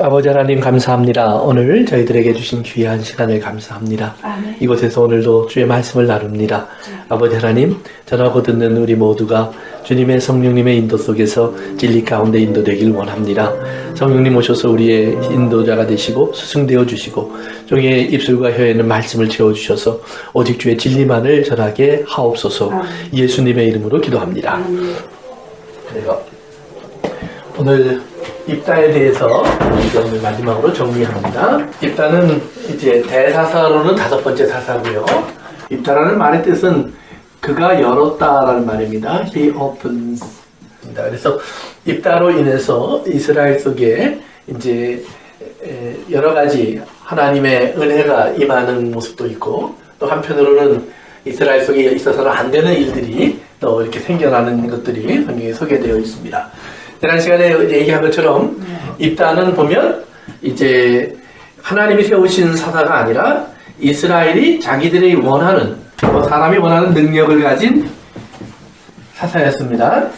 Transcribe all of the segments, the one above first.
아버지 하나님 감사합니다. 오늘 저희들에게 주신 귀한 시간을 감사합니다. 아멘. 이곳에서 오늘도 주의 말씀을 나눕니다. 아버지 하나님, 전하고 듣는 우리 모두가 주님의 성령님의 인도 속에서 진리 가운데 인도되길 원합니다. 성령님 오셔서 우리의 인도자가 되시고 스승되어 주시고 종의 입술과 혀에는 말씀을 채워주셔서 오직 주의 진리만을 전하게 하옵소서. 예수님의 이름으로 기도합니다. 그래서 오늘 입다에 대해서 이제 오늘 마지막으로 정리합니다. 입다는 이제 대사사로는 5번째 사사고요. 입다라는 말의 뜻은 그가 열었다라는 말입니다. He opens. 그래서 입다로 인해서 이스라엘 속에 이제 여러 가지 하나님의 은혜가 임하는 모습도 있고, 또 한편으로는 이스라엘 속에 있어서는 안 되는 일들이 또 이렇게 생겨나는 것들이 성경에 소개되어 있습니다. 지난 시간에 얘기한 것처럼 입다는 보면 이제 하나님이 세우신 사사가 아니라 이스라엘이 자기들이 원하는, 사람이 원하는 능력을 가진 사사였습니다.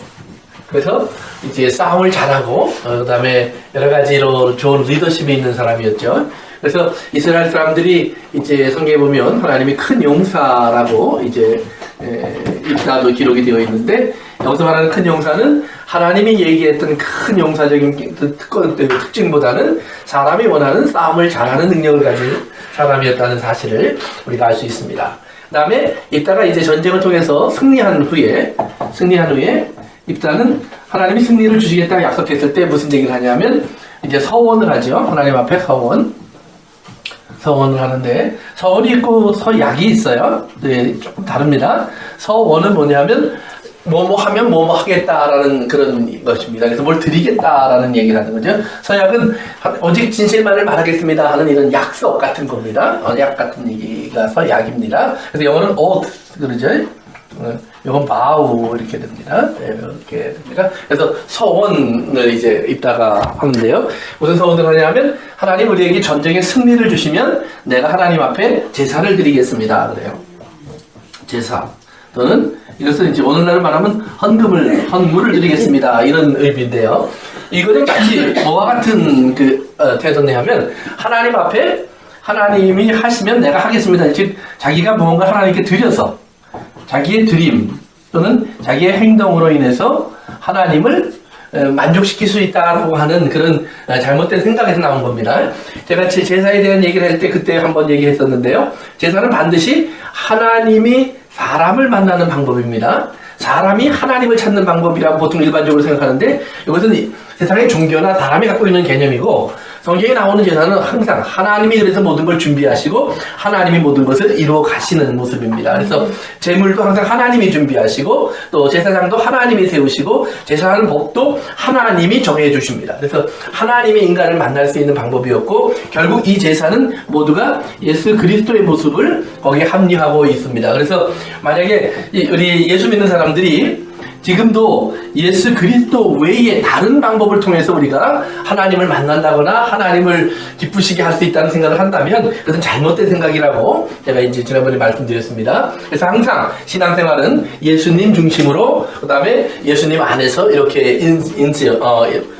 그래서 이제 싸움을 잘하고 그 다음에 여러 가지로 좋은 리더십이 있는 사람이었죠. 그래서 이스라엘 사람들이 이제 성경에 보면 하나님이 큰 용사라고 이제 입다도 기록이 되어 있는데, 여기서 말하는 큰 용사는 하나님이 얘기했던 큰 용사적인 특징보다는 사람이 원하는 싸움을 잘하는 능력을 가진 사람이었다는 사실을 우리가 알 수 있습니다. 그 다음에 입다가 이제 전쟁을 통해서 승리한 후에 입다는 하나님이 승리를 주시겠다고 약속했을 때 무슨 얘기를 하냐면 이제 서원을 하죠. 하나님 앞에 서원을 하는데, 서원이 있고 서약이 있어요. 네, 조금 다릅니다. 서원은 뭐냐면 뭐뭐 하면 뭐뭐 하겠다라는 그런 것입니다. 그래서 뭘 드리겠다라는 얘기를 하는 거죠. 서약은 오직 진실만을 말하겠습니다 하는 이런 약속 같은 겁니다. 언약 같은 얘기가 서약입니다. 그래서 영어는 oath 그러죠. 이건 vow 이렇게 됩니다. 네, 이렇게 됩니다. 그래서 서원을 이제 입다가 하는데요. 무슨 서원을 하냐면 하나님 우리에게 전쟁에 승리를 주시면 내가 하나님 앞에 제사를 드리겠습니다. 그래요. 제사 또는 이것은 이제 오늘날 말하면 헌물을 드리겠습니다. 이런 의미인데요. 이거는 마치 뭐와 같은 태도냐면 하나님 앞에 하나님이 하시면 내가 하겠습니다. 즉 자기가 무언가 하나님께 드려서 자기의 드림 또는 자기의 행동으로 인해서 하나님을 만족시킬 수 있다라고 하는 그런 잘못된 생각에서 나온 겁니다. 제가 제사에 대한 얘기를 할 때 그때 한번 얘기했었는데요. 제사는 반드시 하나님이 사람을 만나는 방법입니다. 사람이 하나님을 찾는 방법이라고 보통 일반적으로 생각하는데, 이것은 세상의 종교나 사람이 갖고 있는 개념이고, 성경에 나오는 제사는 항상 하나님이 그래서 모든 걸 준비하시고 하나님이 모든 것을 이루어 가시는 모습입니다. 그래서 제물도 항상 하나님이 준비하시고 또 제사장도 하나님이 세우시고 제사하는 법도 하나님이 정해 주십니다. 그래서 하나님이 인간을 만날 수 있는 방법이었고, 결국 이 제사는 모두가 예수 그리스도의 모습을 거기에 합리하고 있습니다. 그래서 만약에 우리 예수 믿는 사람들이 지금도 예수 그리스도 외에 다른 방법을 통해서 우리가 하나님을 만난다거나 하나님을 기쁘시게 할 수 있다는 생각을 한다면 그것은 잘못된 생각이라고 제가 이제 지난번에 말씀드렸습니다. 그래서 항상 신앙생활은 예수님 중심으로, 그 다음에 예수님 안에서 이렇게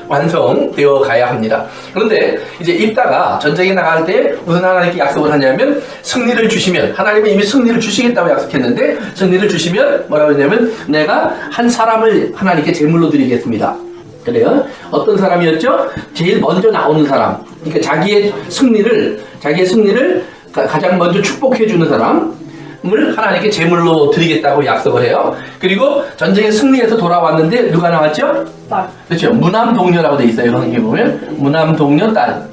완성되어 가야 합니다. 그런데 이제 입다가 전쟁에 나갈 때 무슨 하나님께 약속을 하냐면 승리를 주시면, 하나님이 이미 승리를 주시겠다고 약속했는데 승리를 주시면 뭐라고 했냐면 내가 한 사람을 하나님께 제물로 드리겠습니다. 그래요? 어떤 사람이었죠? 제일 먼저 나오는 사람. 그러니까 자기의 승리를 가장 먼저 축복해주는 사람을 하나님께 제물로 드리겠다고 약속을 해요. 그리고 전쟁에 승리해서 돌아왔는데 누가 나왔죠? 딸. 그렇죠. 무남동녀라고 돼 있어요. 여기 보면 무남동녀 딸.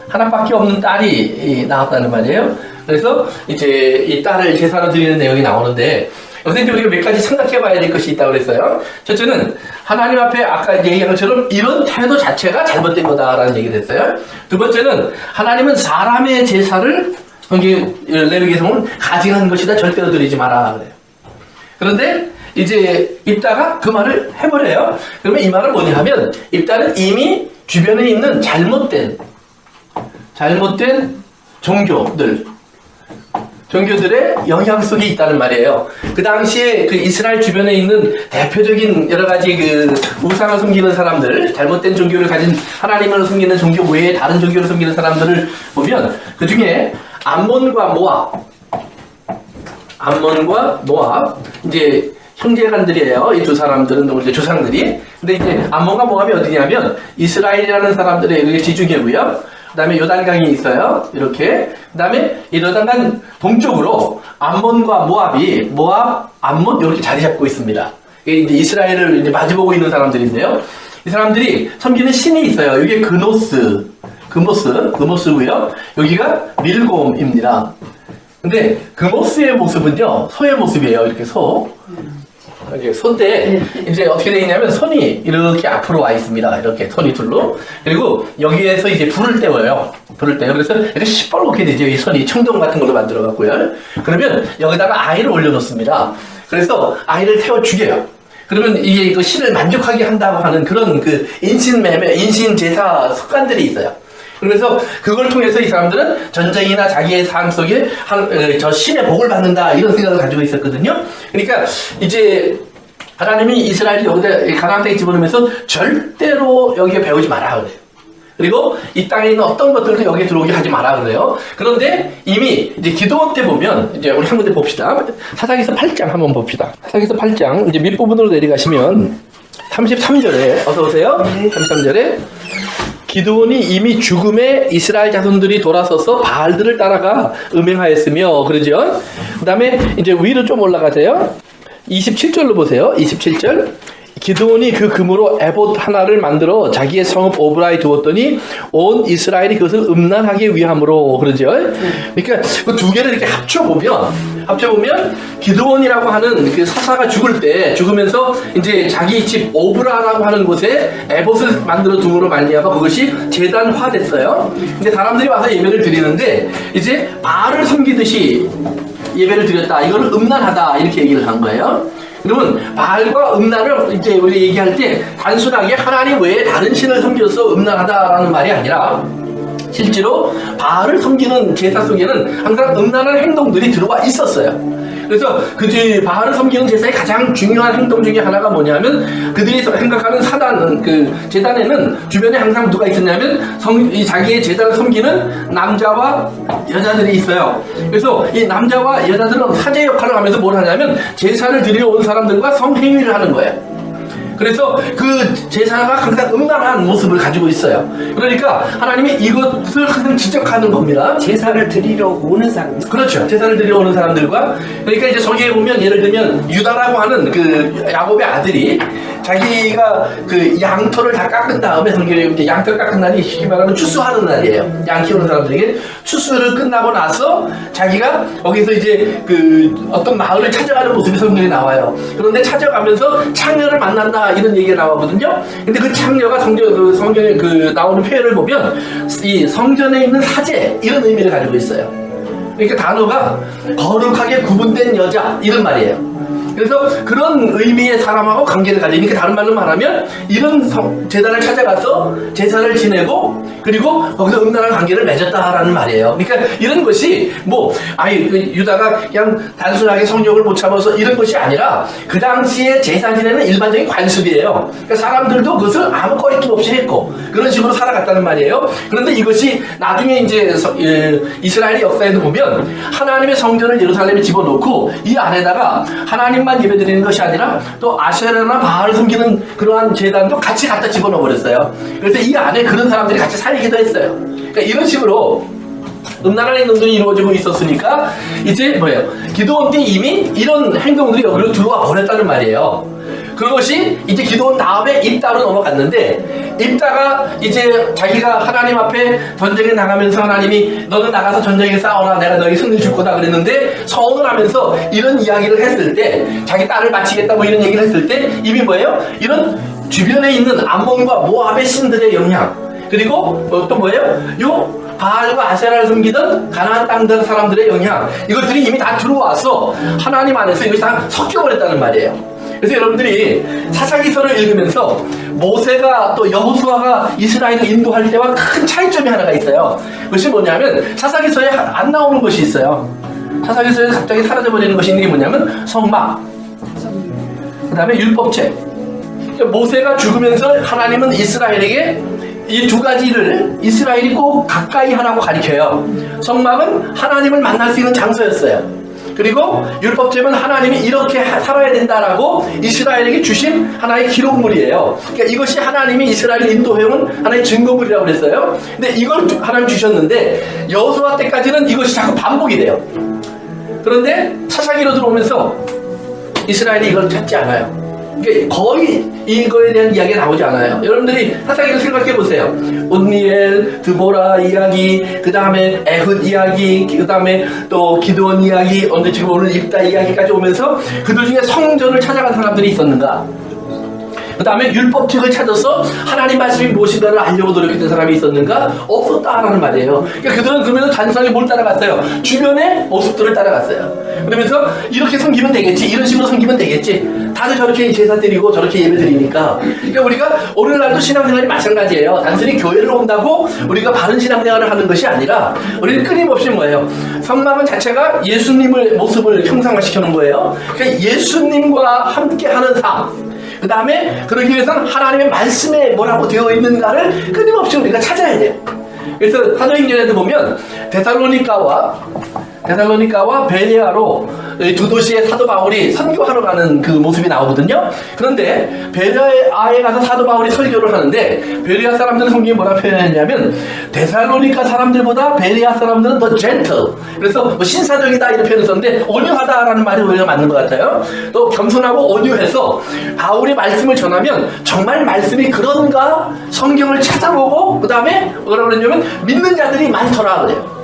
하나밖에 없는 딸이 나왔다는 말이에요. 그래서 이제 이 딸을 제사로 드리는 내용이 나오는데, 여기서 이제 우리가 몇 가지 생각해 봐야 될 것이 있다고 그랬어요. 첫째는 하나님 앞에 아까 얘기한 것처럼 이런 태도 자체가 잘못된 거다라는 얘기를 했어요. 두 번째는 하나님은 사람의 제사를 레위기에서는 가증한 것이다, 절대로 드리지 마라 그래요. 그런데 이제 입다가 그 말을 해버려요. 그러면 이 말은 뭐냐 하면, 입다는 이미 주변에 있는 잘못된 종교들, 종교들의 영향 속에 있다는 말이에요. 그 당시에 그 이스라엘 주변에 있는 대표적인 여러 가지 그 우상을 섬기는 사람들, 잘못된 종교를 가진 하나님을 섬기는 종교 외에 다른 종교를 섬기는 사람들을 보면 그 중에 암몬과 모압, 이제 형제간들이에요. 이 두 사람들은 이제 조상들이. 근데 이제 암몬과 모압이 어디냐면 이스라엘이라는 사람들의 지중해고요. 그 다음에 요단강이 있어요. 이렇게. 그 다음에 이 요단강 동쪽으로 암몬과 모압, 암몬 이렇게 자리 잡고 있습니다. 이게 이제 이스라엘을 이제 마주보고 있는 사람들인데요. 이 사람들이 섬기는 신이 있어요. 이게 금오스고요. 여기가 밀곰입니다. 근데 금오스의 모습은요, 소의 모습이에요. 이렇게 이게 소인데, 이제 어떻게 되어 있냐면, 손이 이렇게 앞으로 와 있습니다. 이렇게 손이 둘로. 그리고 여기에서 이제 불을 때워요. 그래서 이렇게 시뻘겋게 되죠. 이 손이 청동 같은 걸로 만들어 갖고요. 그러면 여기다가 아이를 올려놓습니다. 그래서 아이를 태워 죽여요. 그러면 이게 그 신을 만족하게 한다고 하는 그런 그 인신 제사 습관들이 있어요. 그래서 그걸 통해서 이 사람들은 전쟁이나 자기의 삶 속에 저 신의 복을 받는다 이런 생각을 가지고 있었거든요. 그러니까 이제 하나님이 이스라엘이 여기다 가나안 땅에 집어넣으면서 절대로 여기에 배우지 마라 그래요. 그리고 이 땅에 있는 어떤 것들도 여기에 들어오게 하지 마라 그래요. 그런데 이미 이제 기도원 때 보면 이제 우리 한 군데 봅시다. 사사기서 8장 한번 봅시다. 사사기서 8장 이제 밑부분으로 내려가시면 33절에 어서 오세요. 33절에 기드온이 이미 죽음에 이스라엘 자손들이 돌아서서 바알들을 따라가 음행하였으며 그러죠. 그 다음에 이제 위로 좀 올라가세요. 27절로 보세요. 27절. 기드온이 그 금으로 에봇 하나를 만들어 자기의 성읍 오브라에 두었더니 온 이스라엘이 그것을 음란하기 위함으로 그러죠. 그러니까 그 두 개를 이렇게 합쳐보면 기드온이라고 하는 그 사사가 죽으면서 이제 자기 집 오브라라고 하는 곳에 에봇을 만들어 둠으로 말미암아 그것이 제단화 됐어요. 근데 사람들이 와서 예배를 드리는데 이제 바알을 섬기듯이 예배를 드렸다. 이거는 음란하다 이렇게 얘기를 한 거예요. 그러면 바알과 음란을 이제 우리 얘기할 때 단순하게 하나님 외에 다른 신을 섬겨서 음란하다라는 말이 아니라 실제로 바알을 섬기는 제사 속에는 항상 음란한 행동들이 들어와 있었어요. 그래서 바알을 섬기는 제사의 가장 중요한 행동 중에 하나가 뭐냐면 그들이 생각하는 그 제단에는 주변에 항상 누가 있었냐면 자기의 제단을 섬기는 남자와 여자들이 있어요. 그래서 이 남자와 여자들은 사제 역할을 하면서 뭘 하냐면 제사를 드리러 온 사람들과 성행위를 하는 거예요. 그래서 그 제사가 항상 음란한 모습을 가지고 있어요. 그러니까 하나님이 이것을 항상 지적하는 겁니다. 제사를 드리러 오는 사람. 그렇죠. 제사를 드리러 오는 사람들과 그러니까 이제 성경에 보면 예를 들면 유다라고 하는 그 야곱의 아들이 자기가 그 양털을 다 깎은 다음에 성경에 이제 양털 깎은 날이 쉽게 말하면 추수하는 날이에요. 양 키우는 사람들에게 추수를 끝나고 나서 자기가 거기서 이제 그 어떤 마을을 찾아가는 모습이 성경에 나와요. 그런데 찾아가면서 창녀를 만난다 이런 얘기가 나오거든요. 근데 그 창녀가 성경에 그 나오는 표현을 보면 이 성전에 있는 사제 이런 의미를 가지고 있어요. 그러니까 단어가 거룩하게 구분된 여자 이런 말이에요. 그래서 그런 의미의 사람하고 관계를 가지니까 다른 말로 말하면 이런 제단을 찾아가서 제사를 지내고 그리고 거기서 음란한 관계를 맺었다라는 말이에요. 그러니까 이런 것이 유다가 그냥 단순하게 성욕을 못 참아서 이런 것이 아니라 그 당시에 제사 지내는 일반적인 관습이에요. 그러니까 사람들도 그것을 아무 꺼리낌 없이 했고 그런 식으로 살아갔다는 말이에요. 그런데 이것이 나중에 이제 이스라엘의 역사에도 보면 하나님의 성전을 예루살렘에 집어넣고 이 안에다가 하나님만 예배드리는 것이 아니라 또 아세라나 바알을 섬기는 그러한 제단도 같이 갖다 집어넣어 버렸어요. 그래서 이 안에 그런 사람들이 같이 살기도 했어요. 그러니까 이런 식으로 음란한 행동들이 이루어지고 있었으니까 이제 기드온 때 이미 이런 행동들이 여기로 들어와 버렸다는 말이에요. 그것이 이제 기드온 다음에 입다로 넘어갔는데 입다가 이제 자기가 하나님 앞에 전쟁에 나가면서 하나님이 너는 나가서 전쟁에 싸워라 내가 너에게 승리 줄 거다 그랬는데 서원을 하면서 이런 이야기를 했을 때 자기 딸을 바치겠다 뭐 이런 얘기를 했을 때 이미 이런 주변에 있는 암몬과 모압의 신들의 영향 그리고 또 요 바알과 아세라를 섬기던 가나안 땅 사람들의 영향 이것들이 이미 다 들어와서 하나님 안에서 이것이 다 섞여버렸다는 말이에요. 그래서 여러분들이 사사기서를 읽으면서 모세가 또 여호수아가 이스라엘을 인도할 때와 큰 차이점이 하나가 있어요. 그것이 뭐냐면 사사기서에 안 나오는 것이 있어요. 사사기서에서 갑자기 사라져버리는 것이 있는 게 뭐냐면 성막, 그 다음에 율법책. 그러니까 모세가 죽으면서 하나님은 이스라엘에게 이 두 가지를 이스라엘이 꼭 가까이 하라고 가르쳐요. 성막은 하나님을 만날 수 있는 장소였어요. 그리고 율법책은 하나님이 이렇게 살아야 된다라고 이스라엘에게 주신 하나의 기록물이에요. 그러니까 이것이 하나님이 이스라엘 인도해온 하나의 증거물이라고 그랬어요. 근데 이걸 하나님 주셨는데 여호수아 때까지는 이것이 자꾸 반복이 돼요. 그런데 사사기로 들어오면서 이스라엘이 이걸 찾지 않아요. 그러니까 거의 이거에 대한 이야기가 나오지 않아요. 여러분들이 사사기를 생각해 보세요. 온니엘, 드보라 이야기, 그 다음에 에훗 이야기, 그 다음에 또 기드온 이야기, 지금 오늘 입다 이야기까지 오면서 그들 중에 성전을 찾아간 사람들이 있었는가? 그 다음에 율법책을 찾아서 하나님 말씀이 무엇인가를 알려고 노력했던 사람이 있었는가? 없었다라는 말이에요. 그러니까 그들은 그러면 단순하게 뭘 따라갔어요? 주변의 모습들을 따라갔어요. 그러면서 이렇게 섬기면 되겠지, 이런 식으로 섬기면 되겠지. 다들 저렇게 제사 드리고 저렇게 예배 드리니까. 그러니까 우리가 오늘날도 신앙생활이 마찬가지예요. 단순히 교회를 온다고 우리가 바른 신앙생활을 하는 것이 아니라 우리는 끊임없이 뭐예요? 성막은 자체가 예수님의 모습을 형상화시키는 거예요. 그러니까 예수님과 함께하는 삶. 그 다음에 그러기 위해서는 하나님의 말씀에 뭐라고 되어 있는가를 끊임없이 우리가 찾아야 돼요. 그래서 사도행전에도 보면 데살로니가와 베레아로 두 도시에 사도 바울이 선교하러 가는 그 모습이 나오거든요. 그런데 베레아에 가서 사도 바울이 설교를 하는데 베레아 사람들은 성경에 뭐라 표현했냐면 데살로니가 사람들보다 베레아 사람들은 더 gentle, 그래서 뭐 신사적이다 이런 표현을 썼는데 온유하다라는 말이 오히려 맞는 것 같아요. 또 겸손하고 온유해서 바울이 말씀을 전하면 정말 말씀이 그런가 성경을 찾아보고 그 다음에 뭐라 그러냐면 믿는 자들이 많더라 그래요.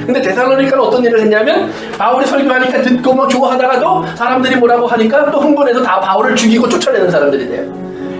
근데 데살로니가는 어떤 일을 했냐면 바울이 설교하니까 듣고 뭐 좋아하다가도 사람들이 뭐라고 하니까 또 흥분해서 다 바울을 죽이고 쫓아내는 사람들이 돼요.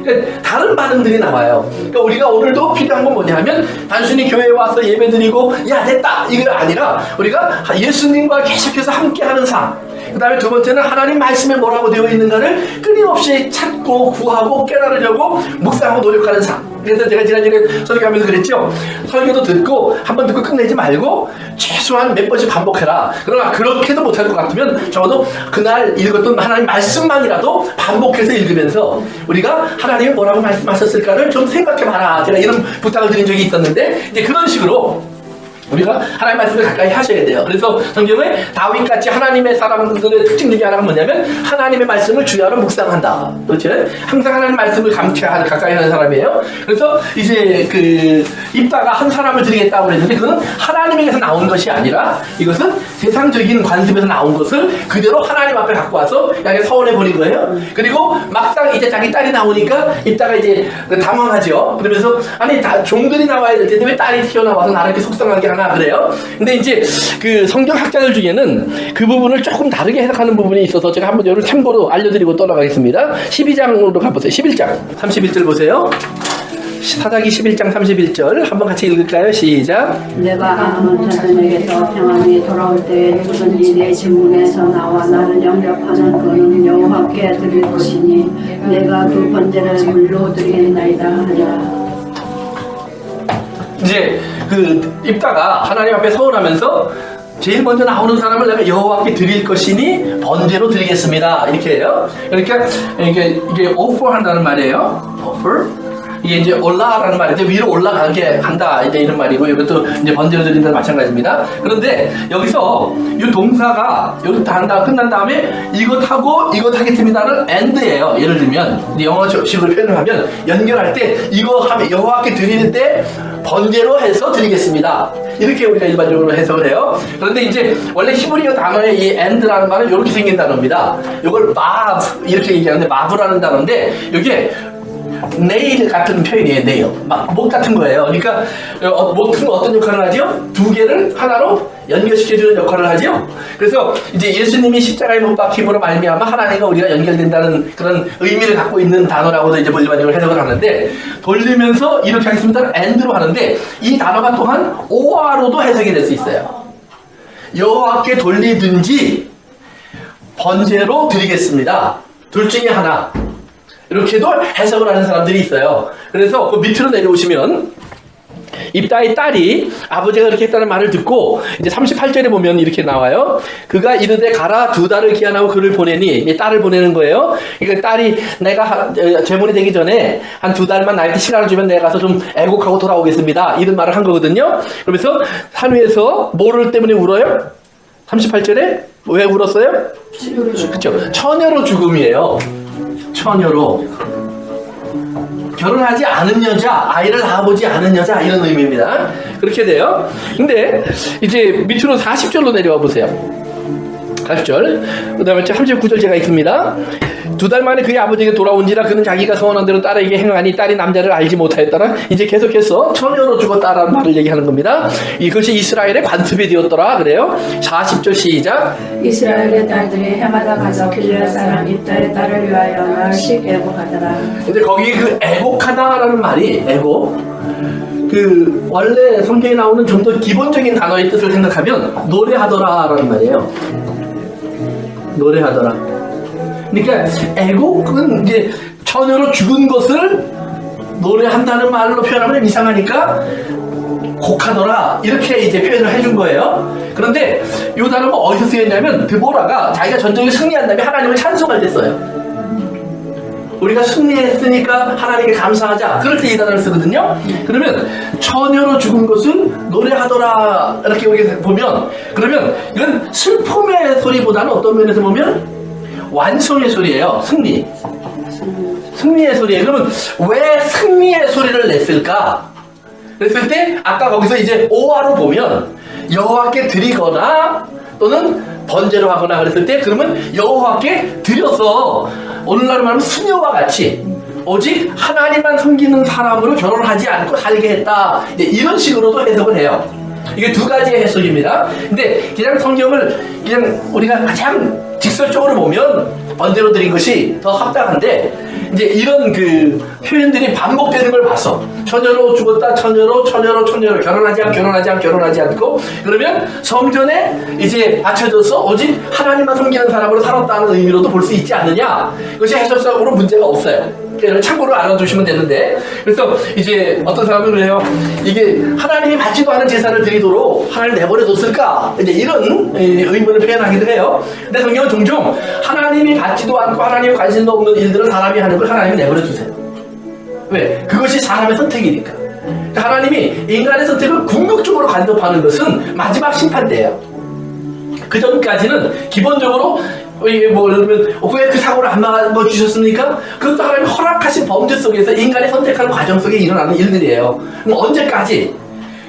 그러니까 다른 반응들이 나와요. 그러니까 우리가 오늘도 필요한 건 뭐냐면 단순히 교회에 와서 예배드리고 야 됐다 이게 아니라 우리가 예수님과 계속해서 함께하는 삶, 그 다음에 두 번째는 하나님 말씀에 뭐라고 되어 있는가를 끊임없이 찾고 구하고 깨달으려고 묵상하고 노력하는 삶. 그래서 제가 지난주에 설교하면서 그랬죠. 설교도 듣고 한번 듣고 끝내지 말고 최소한 몇 번씩 반복해라. 그러나 그렇게도 못할 것 같으면 적어도 그날 읽었던 하나님 말씀만이라도 반복해서 읽으면서 우리가 하나님이 뭐라고 말씀하셨을까를 좀 생각해봐라. 제가 이런 부탁을 드린 적이 있었는데 이제 그런 식으로 우리가 하나님 말씀을 가까이 하셔야 돼요. 그래서 성경에 다윗같이 하나님의 사람들의 특징 중에 하나가 뭐냐면 하나님의 말씀을 주야로 묵상한다. 그렇죠? 항상 하나님 말씀을 가까이 하는 사람이에요. 그래서 이제 그 입다가 한 사람을 드리겠다고 그랬는데 그건 하나님에게서 나온 것이 아니라 이것은 세상적인 관습에서 나온 것을 그대로 하나님 앞에 갖고 와서 그냥 서원해 버린 거예요. 그리고 막상 이제 자기 딸이 나오니까 입다가 이제 당황하죠. 그러면서 아니 다 종들이 나와야 될 텐데 왜 딸이 튀어나와서 나를 이렇게 속상하게 하나 그래요. 근데 이제 그 성경학자들 중에는 그 부분을 조금 다르게 해석하는 부분이 있어서 제가 한번 여러분 참고로 알려드리고 떠나가겠습니다. 12장으로 가보세요. 11장 31절 보세요. 사사기 11장 31절 한번 같이 읽을까요? 시작. 내가 아몬 자손에게서 평안히 돌아올 때에 누구든지 내 지문에서 나와 나를 영접하는 그는 여호와께 드릴 것이니 내가 그 번제를 물로 드리나이다 하니라. 이제 그 입다가 하나님 앞에 서원하면서 제일 먼저 나오는 사람을 내가 여호와께 드릴 것이니 번제로 드리겠습니다. 이렇게 해요. 그러니까 이게 offer 한다는 말이에요. offer. 이게 이제 올라가라는 말인데 위로 올라가게 한다 이제 이런 말이고 이것도 이제 번제로 드린다는 마찬가지입니다. 그런데 여기서 이 동사가 여기 다 한다 끝난 다음에 이것하고 이것 하겠습니다는 and예요. 예를 들면 영어식으로 표현을 하면 연결할 때 이거 하면 여호와께 드릴 때 번제로 해서 드리겠습니다. 이렇게 우리가 일반적으로 해석을 해요. 그런데 이제 원래 히브리어 단어의 이 and라는 말은 이렇게 생긴 단어입니다. 이걸 마브 이렇게 얘기하는데 마브라는 단어인데 이게 네일 같은 표현이에요. 네일 못 같은 거예요. 그러니까 못은 어떤 역할을 하죠? 두 개를 하나로 연결시켜주는 역할을 하죠. 그래서 이제 예수님이 십자가에 못 박힘으로 말미암아 하나님과 우리가 연결된다는 그런 의미를 갖고 있는 단어라고도 이제 일반적으로 해석을 하는데 돌리면서 이렇게 하겠습니다. and로 하는데 이 단어가 또한 or로도 해석이 될 수 있어요. 여호와께 돌리든지 번제로 드리겠습니다. 둘 중에 하나. 이렇게도 해석을 하는 사람들이 있어요. 그래서 그 밑으로 내려오시면 입다의 딸이 아버지가 그렇게 했다는 말을 듣고 이제 38절에 보면 이렇게 나와요. 그가 이르되 가라 두 달을 기한하고 그를 보내니 딸을 보내는 거예요. 그러니까 딸이 내가 제물이 되기 전에 한 두 달만 나에게 시간을 주면 내가 가서 좀 애곡하고 돌아오겠습니다. 이런 말을 한 거거든요. 그러면서 산 위에서 뭐를 때문에 울어요? 38절에 왜 울었어요? 그렇죠. 처녀로 죽음이에요. 처녀로. 결혼하지 않은 여자, 아이를 낳아보지 않은 여자, 이런 의미입니다. 그렇게 돼요. 근데 이제 밑으로 40절로 내려와 보세요. 40절. 그 다음에 39절 제가 있습니다. 두 달 만에 그의 아버지에게 돌아온지라 그는 자기가 서원한 대로 딸에게 행하니 딸이 남자를 알지 못하였더라. 이제 계속해서 처녀로 죽었다라는 말을 얘기하는 겁니다. 이것이 이스라엘의 관습이 되었더라. 그래요. 40절 시작. 이스라엘의 딸들이 해마다 가서 길르앗 사람 입다의 딸을 위하여 날씩 애곡하더라. 근데 거기 그 애곡하다라는 말이 애곡. 그 원래 성경에 나오는 좀 더 기본적인 단어의 뜻을 생각하면 노래하더라라는 말이에요. 노래하더라. 그러니까 애곡은 이제 처녀로 죽은 것을 노래한다는 말로 표현하면 이상하니까 곡하더라 이렇게 이제 표현을 해준 거예요. 그런데 이 단어가 어디서 쓰였냐면 드보라가 자기가 전쟁에 승리한 다음에 하나님을 찬송할 때 써요. 우리가 승리했으니까 하나님께 감사하자. 그럴 때 이 단어를 쓰거든요. 그러면 처녀로 죽은 것은 노래하더라 이렇게 여기 보면, 그러면 이건 슬픔의 소리보다는 어떤 면에서 보면 완성의 소리예요. 승리의 소리예요. 그러면 왜 승리의 소리를 냈을까? 그랬을 때 아까 거기서 이제 오화로 보면 여호와께 드리거나 또는 번제로 하거나 그랬을 때, 그러면 여호와께 드려서 오늘날 말하면 수녀와 같이 오직 하나님만 섬기는 사람으로 결혼하지 않고 살게 했다. 이제 이런 식으로도 해석을 해요. 이게 두 가지의 해석입니다. 근데 그냥 성경을 그냥 우리가 가장 직설적으로 보면 번제로 드린 것이 더 합당한데, 이제 이런 그 표현들이 반복되는 걸 봐서 처녀로 죽었다, 처녀로 결혼하지 않고 그러면 성전에 이제 바쳐져서 오직 하나님만 섬기는 사람으로 살았다는 의미로도 볼 수 있지 않느냐. 그것이 해석적으로 문제가 없어요. 참고로 알아두시면 되는데, 그래서 이제 어떤 사람은 그래요. 이게 하나님이 받지도 않은 제사를 드리도록 하나님 내버려뒀을까? 이제 이런 의문을 표현하기도 해요. 근데 성경은 종종 하나님이 받지도 않고 하나님이 관심도 없는 일들을 사람이 하는 걸 하나님이 내버려두세요. 왜? 그것이 사람의 선택이니까. 하나님이 인간의 선택을 궁극적으로 간섭하는 것은 마지막 심판 때예요. 그 전까지는 기본적으로 이게 뭐 예를 들면 왜 그 사고를 안 막아주셨습니까? 그것도 하나님 허락하신 범죄 속에서 인간이 선택하는 과정 속에 일어나는 일들이에요. 그럼 언제까지?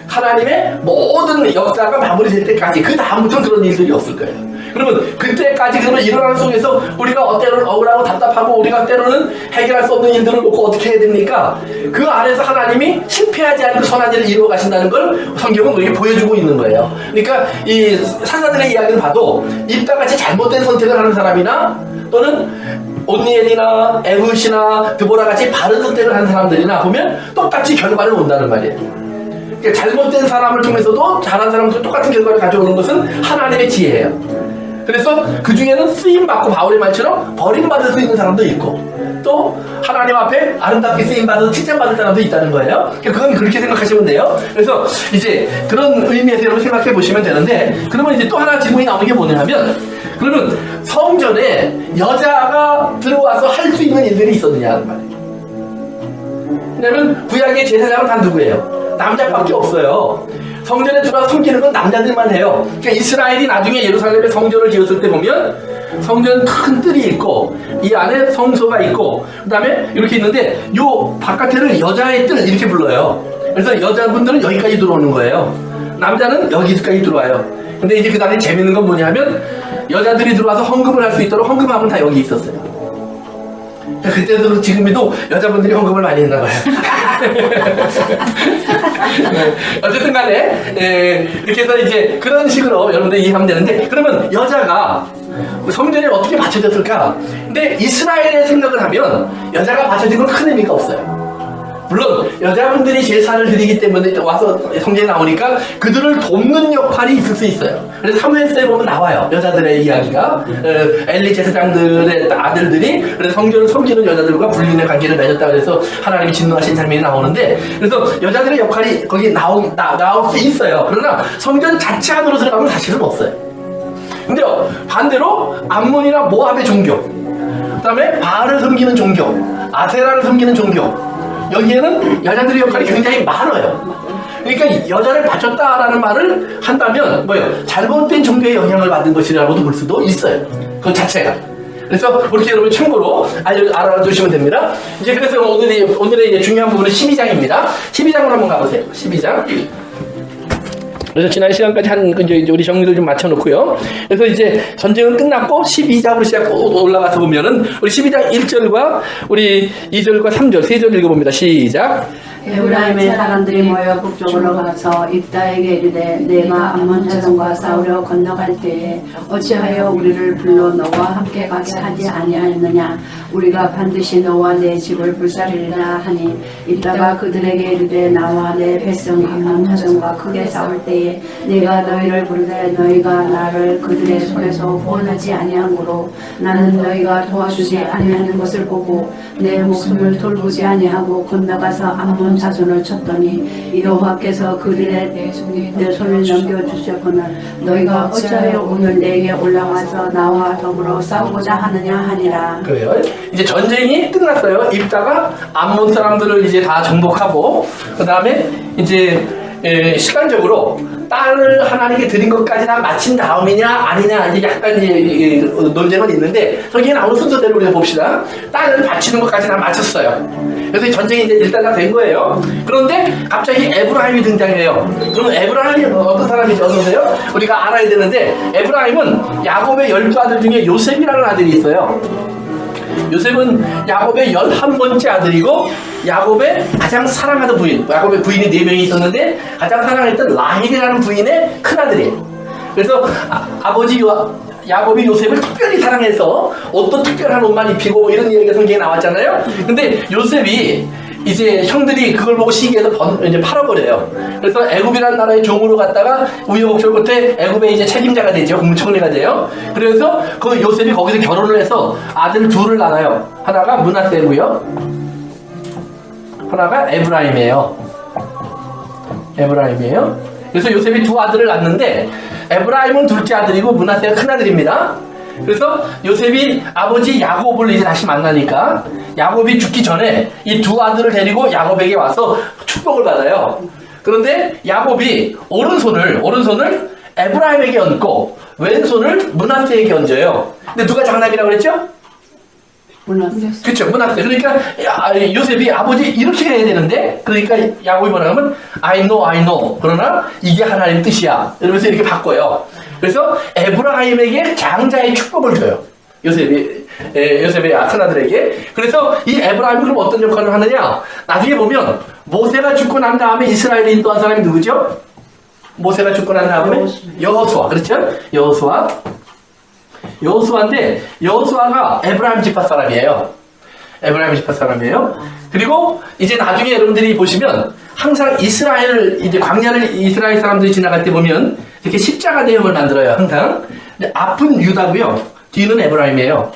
하나님의 모든 역사가 마무리될 때까지. 그 다음부터는 그런 일들이 없을 거예요. 그러면 그때까지 그러면 일어나는 속에서 우리가 때로는 억울하고 답답하고 우리가 때로는 해결할 수 없는 일들을 놓고 어떻게 해야 됩니까? 그 안에서 하나님이 실패하지 않고 선한 일을 이루어 가신다는 걸 성경은 우리에게 보여주고 있는 거예요. 그러니까 이 사사들의 이야기를 봐도 입다같이 잘못된 선택을 하는 사람이나 또는 온니엘이나 에훗이나 드보라같이 바른 선택을 하는 사람들이나 보면 똑같이 결과를 온다는 말이에요. 그러니까 잘못된 사람을 통해서도 잘한 사람도 똑같은 결과를 가져오는 것은 하나님의 지혜예요. 그래서 그 중에는 쓰임받고 바울의 말처럼 버림받을 수 있는 사람도 있고, 또 하나님 앞에 아름답게 쓰임받아서 칭찬받을 사람도 있다는 거예요. 그건 그렇게 생각하시면 돼요. 그래서 이제 그런 의미에서 여러분 생각해 보시면 되는데, 그러면 이제 또 하나 질문이 나오는 게 뭐냐면, 그러면 성전에 여자가 들어와서 할 수 있는 일들이 있었느냐는 말이에요. 왜냐면 구약의 제사장은 다 누구예요? 남자밖에 없어요. 성전에 들어와서 섬기는 건 남자들만 해요. 그러니까 이스라엘이 나중에 예루살렘에 성전을 지었을 때 보면 성전 큰 뜰이 있고 이 안에 성소가 있고 그 다음에 이렇게 있는데 요 바깥에를 여자의 뜰 이렇게 불러요. 그래서 여자분들은 여기까지 들어오는 거예요. 남자는 여기까지 들어와요. 근데 이제 그 다음에 재밌는 건 뭐냐면 여자들이 들어와서 헌금을 할 수 있도록 헌금함은 다 여기 있었어요. 그때도 지금에도 여자분들이 헌금을 많이 했나 봐요. 어쨌든 간에 이렇게 해서 이제 그런 식으로 여러분들 이해하면 되는데, 그러면 여자가 성전에 어떻게 받쳐졌을까? 근데 이스라엘의 생각을 하면 여자가 받쳐진 건 큰 의미가 없어요. 물론 여자분들이 제사를 드리기 때문에 와서 성경에 나오니까 그들을 돕는 역할이 있을 수 있어요. 그래서 사무엘서에 보면 나와요. 여자들의 이야기가 엘리 제사장들의 아들들이 그래서 성전을 섬기는 여자들과 불륜의 관계를 맺었다 그래서 하나님이 진노하신 장면이 나오는데 그래서 여자들의 역할이 거기 나올 수 있어요. 그러나 성전 자체 안으로 들어가면 사실은 없어요. 근데 반대로 암몬이나 모압의 종교, 그 다음에 바알을 섬기는 종교, 아세라를 섬기는 종교, 여기에는 여자들의 역할이 굉장히 많아요. 그러니까 여자를 바쳤다라는 말을 한다면 뭐예요? 잘못된 종교의 영향을 받은 것이라고도 볼 수도 있어요. 그 자체가. 그래서 그렇게 여러분 참고로 알아두시면 됩니다. 이제 그래서 오늘의 이제 중요한 부분은 12장입니다. 12장으로 한번 가보세요. 12장. 그래서 지난 시간까지 이제 우리 정리를 좀 맞춰놓고요. 그래서 이제 전쟁은 끝났고 12장으로 올라가서 보면은 우리 12장 1절과 우리 2절과 3절, 3절 읽어봅니다. 시작. 에브라임의 사람들이 모여 북쪽으로 가서 입다에게 이르되 내가 암몬 자손과 싸우려 건너갈 때에 어찌하여 우리를 불러 너와 함께 가게 하지 아니하였느냐. 우리가 반드시 너와 내 집을 불사르리라 하니 입다가 그들에게 이르되 나와 내 백성 암몬 자손과 크게 싸울 때에 내가 너희를 부르되 너희가 나를 그들의 손에서 구원하지 아니하므로 나는 너희가 도와주지 아니하는 것을 보고 내 목숨을 돌보지 아니하고 건너가서 암몬 자손을 쳤더니 여호와께서 그들의 내 손을 넘겨주셨거늘 너희가 어찌하여 오늘 내게 올라와서 나와 더불어 싸우고자 하느냐 하니라. 그래요. 이제 전쟁이 끝났어요. 입다가 암몬 사람들을 이제 다 정복하고 그 다음에 이제 시간적으로 땅을 하나님께 드린 것까지 다 마친 다음이냐 아니냐 이제 약간 이제 논쟁은 있는데 성경에 나오는 순서대로 우리가 봅시다. 땅을 바치는 것까지 다 마쳤어요. 그래서 전쟁이 이제 일단 다 된 거예요. 그런데 갑자기 에브라임이 등장해요. 그럼 에브라임이 어떤 사람인지 어떠세요? 우리가 알아야 되는데 에브라임은 야곱의 12아들 중에 요셉이라는 아들이 있어요. 요셉은 야곱의 11번째 아들이고 야곱의 가장 사랑하던 부인, 야곱의 부인이 4명이 있었는데 가장 사랑했던 라헬이라는 부인의 큰아들이에요. 그래서 아버지 야곱이 요셉을 특별히 사랑해서 어떤 특별한 옷만 입히고 이런 이야기가 성경에 나왔잖아요. 근데 요셉이 이제 형들이 그걸 보고 시기해서 이제 팔아버려요. 그래서 애굽이라는 나라의 종으로 갔다가 우여곡절 끝에 애굽의 이제 책임자가 되죠. 국무총리가 돼요. 그래서 그 요셉이 거기서 결혼을 해서 아들 둘을 낳아요. 하나가 므낫세고요. 하나가 에브라임이에요. 그래서 요셉이 두 아들을 낳는데 에브라임은 둘째 아들이고 므낫세가 큰 아들입니다. 그래서 요셉이 아버지 야곱을 이제 다시 만나니까 야곱이 죽기 전에 이 두 아들을 데리고 야곱에게 와서 축복을 받아요. 그런데 야곱이 오른손을 에브라임에게 얹고 왼손을 므낫세에게 얹어요. 근데 누가 장남이라고 그랬죠? 그렇죠. 므낫세. 그러니까 요셉이 아버지 이렇게 해야 되는데 그러니까 야곱이 뭐라 하면 I know 그러나 이게 하나님 뜻이야 이러면서 이렇게 바꿔요. 그래서 에브라임에게 장자의 축복을 줘요. 요셉의 큰아들에게. 그래서 이 에브라임이 그럼 어떤 역할을 하느냐, 나중에 보면 모세가 죽고 난 다음에 이스라엘을 인도한 사람이 누구죠? 모세가 죽고 난 다음에 여호수아. 그렇죠? 여호수아인데 여호수아가 에브라임 지파 사람이에요. 그리고 이제 나중에 여러분들이 보시면 항상 이제 광야를 이스라엘 사람들이 지나갈 때 보면 이렇게 십자가 대형을 만들어요. 항상. 앞은 유다고요. 뒤는 에브라임이에요.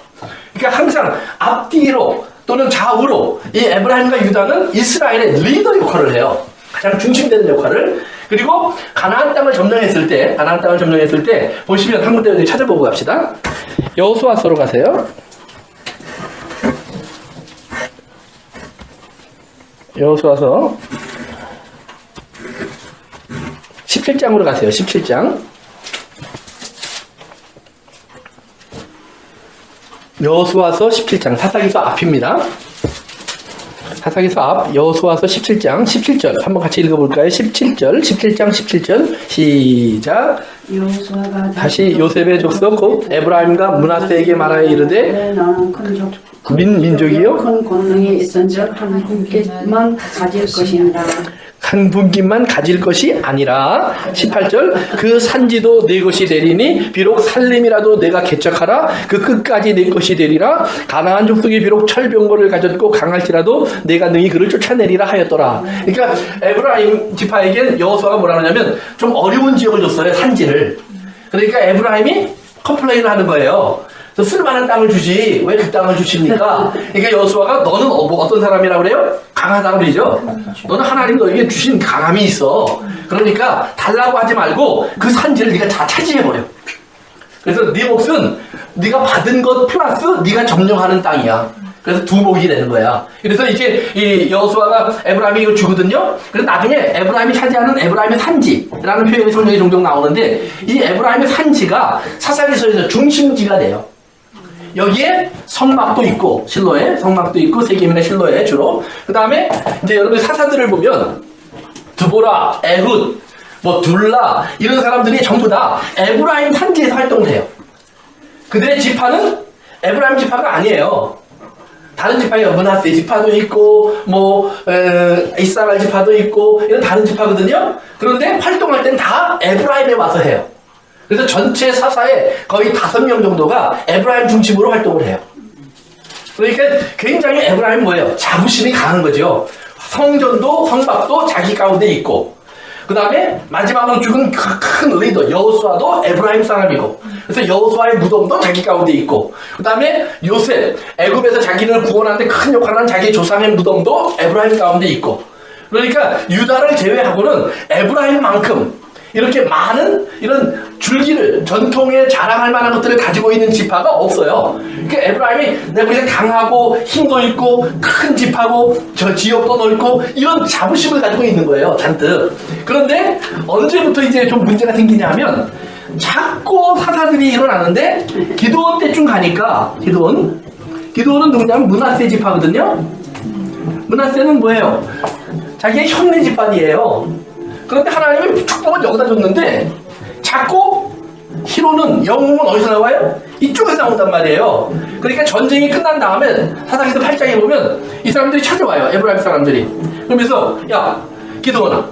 그러니까 항상 앞뒤로 또는 좌우로 이 에브라임과 유다는 이스라엘의 리더 역할을 해요. 가장 중심되는 역할을. 그리고 가나안 땅을 점령했을 때 보시면 한 군데 찾아보고 갑시다. 여호수아서로 가세요. 여호수아서 17장으로 가세요. 17장. 여호수아서 17장. 사사기서 앞입니다. 사사기서 앞 여호수아서 17장 17절 한번 같이 읽어볼까요? 17장 17절 시작. 여호수아가 다시 요셉의 족속 곧 에브라임과 므낫세에게 말하여 이르되 너는 큰 민족이요 큰 권능이 있은즉 한 군께만 가질 것이니라. 한 분깃만 가질 것이 아니라 18절 그 산지도 내 것이 되리니 비록 살림이라도 내가 개척하라 그 끝까지 내 것이 되리라 가나안 족속이 비록 철병거를 가졌고 강할지라도 내가 능히 그를 쫓아내리라 하였더라. 그러니까 에브라임 지파에겐 여호수아가 뭐라 하냐면 좀 어려운 지역을 줬어요. 산지를. 그러니까 에브라임이 컴플레인을 하는 거예요. 쓸만한 땅을 주지 왜 그 땅을 주십니까? 그러니까 여호수아가 너는 어떤 사람이라고 그래요? 강하다고 그러죠. 너는 하나님 너에게 주신 강함이 있어. 그러니까 달라고 하지 말고 그 산지를 네가 다 차지해버려. 그래서 네 몫은 네가 받은 것 플러스 네가 점령하는 땅이야. 그래서 두 몫이 되는 거야. 그래서 이제 이 여호수아가 에브라임이 이걸 주거든요. 그래서 나중에 에브라임이 차지하는 에브라임의 산지라는 표현이 성경에 종종 나오는데 이 에브라임의 산지가 사사기서에서 중심지가 돼요. 여기에 성막도 있고 실로에 성막도 있고 세겜이나 실로에 주로. 그 다음에 이제 여러분 사사들을 보면 드보라, 에훗, 뭐 둘라 이런 사람들이 전부 다 에브라임 산지에서 활동을 해요. 그들의 지파는 에브라임 지파가 아니에요. 다른 지파예요. 므낫세 지파도 있고 뭐 이스라엘 지파도 있고 이런 다른 지파거든요. 그런데 활동할 땐 다 에브라임에 와서 해요. 그래서 전체 사사의 거의 5명 정도가 에브라임 중심으로 활동을 해요. 그러니까 굉장히 에브라임 뭐예요? 자부심이 강한 거죠. 성전도 성막도 자기 가운데 있고 그 다음에 마지막으로 죽은 큰 리더 여호수아도 에브라임 사람이고 그래서 여호수아의 무덤도 자기 가운데 있고 그 다음에 요셉 애굽에서 자기를 구원하는데 큰 역할을 한 자기 조상의 무덤도 에브라임 가운데 있고 그러니까 유다를 제외하고는 에브라임만큼 이렇게 많은 이런 줄기를 전통에 자랑할 만한 것들을 가지고 있는 지파가 없어요. 그러니까 에브라임이 내가 그냥 강하고 힘도 있고 큰 지파고 저 지역도 넓고 이런 자부심을 가지고 있는 거예요. 잔뜩. 그런데 언제부터 이제 좀 문제가 생기냐면 자꾸 사사들이 일어나는데 기드온 때쯤 가니까 기드온은 누구냐면 므낫세 지파거든요. 므낫세는 뭐예요? 자기의 형네 집안이에요. 그런데 하나님이 축복을 여기다 줬는데 자꾸 히로는 영웅은 어디서 나와요? 이쪽에서 나온단 말이에요. 그러니까 전쟁이 끝난 다음에 사사기서 8장에 보면 이 사람들이 찾아와요. 에브라임 사람들이. 그러면서 야 기드온아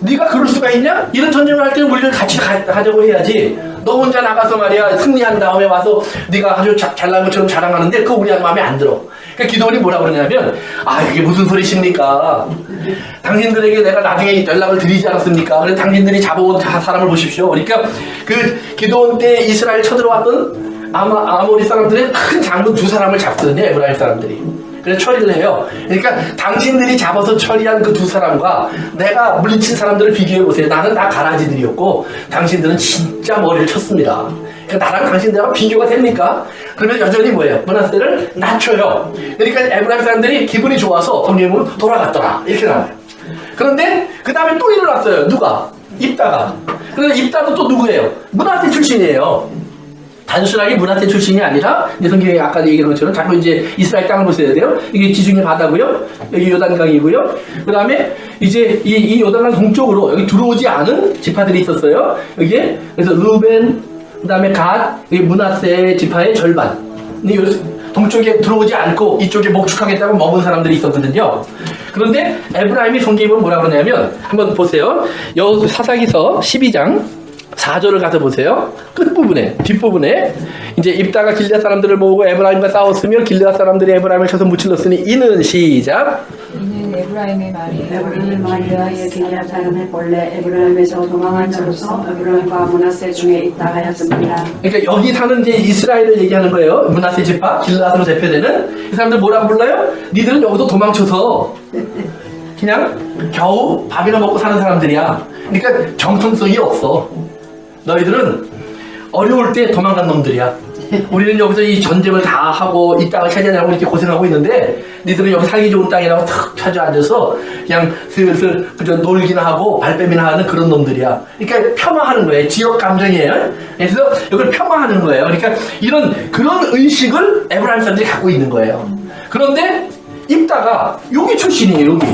네가 그럴 수가 있냐? 이런 전쟁을 할 때는 우리를 같이 가자고 해야지. 너 혼자 나가서 말이야 승리한 다음에 와서 네가 아주 잘난 것처럼 자랑하는데 그거 우리 마음에 안 들어. 그러니까 기드온이 뭐라 그러냐면 이게 무슨 소리십니까? 당신들에게 내가 나중에 연락을 드리지 않았습니까? 그래서 당신들이 잡아온 사람을 보십시오. 그러니까 그 기드온 때 이스라엘 쳐들어왔던 아모리 사람들의 큰 장군 2사람을 잡거든요. 에브라임 사람들이. 그래서 처리를 해요. 그러니까 당신들이 잡아서 처리한 그 2사람과 내가 물리친 사람들을 비교해보세요. 나는 다 가라지들이었고 당신들은 진짜 머리를 쳤습니다. 그러니까 나랑 당신들하고 비교가 됩니까? 그러면 여전히 뭐예요? 므낫세를 낮춰요. 그러니까 에브라임 사람들이 기분이 좋아서 성경은 돌아갔더라 이렇게 나와요. 그런데 그 다음에 또 일어났어요. 누가? 입다가. 그런데 입다도 또 누구예요? 므낫세 출신이에요. 단순하게 므낫세 출신이 아니라 이제 성경에 아까 얘기한 것처럼 자꾸 이제 이스라엘 땅을 보셔야 돼요. 이게 지중해 바다고요. 여기 요단강이고요. 그 다음에 이제 이 요단강 동쪽으로 여기 들어오지 않은 지파들이 있었어요. 여기에 그래서 루벤, 그 다음에 갓, 여기 므낫세 지파의 절반. 동쪽에 들어오지 않고 이쪽에 목축하겠다고 머문 사람들이 있었거든요. 그런데 에브라임이 성경에 보면 뭐라 그러냐면 한번 보세요. 사사기서 12장 4절을 가서 보세요. 끝부분에 뒷부분에 이제 입다가 길앗 사람들을 모으고 에브라임과 싸웠으며 길앗 사람들이 에브라임을 쳐서 무찔렀으니 이는 시작 이는 에브라임의 말이 에브라임의 말이여 길앗 사람의 본래 에브라임에서 도망한 자로서 에브라임과 므낫세 중에 있다 하였습니다. 그러니까 여기 사는 이제 이스라엘을 얘기하는 거예요. 므낫세 지파 길앗으로 대표되는 이 사람들 뭐라고 불러요? 니들은 여기서 도망쳐서 그냥 겨우 밥이나 먹고 사는 사람들이야. 그러니까 정통성이 없어. 너희들은 어려울 때 도망간 놈들이야. 우리는 여기서 이 전쟁을 다 하고 이 땅을 차지하려고 이렇게 고생하고 있는데 니들은 여기 살기 좋은 땅이라고 탁 찾아앉아서 그냥 슬슬 그저 놀기나 하고 발뺌이나 하는 그런 놈들이야. 그러니까 폄하하는 거예요. 지역 감정이에요. 그래서 이걸 폄하하는 거예요. 그러니까 그런 의식을 에브라임 사람들이 갖고 있는 거예요. 그런데 입다가 여기 출신이에요. 여기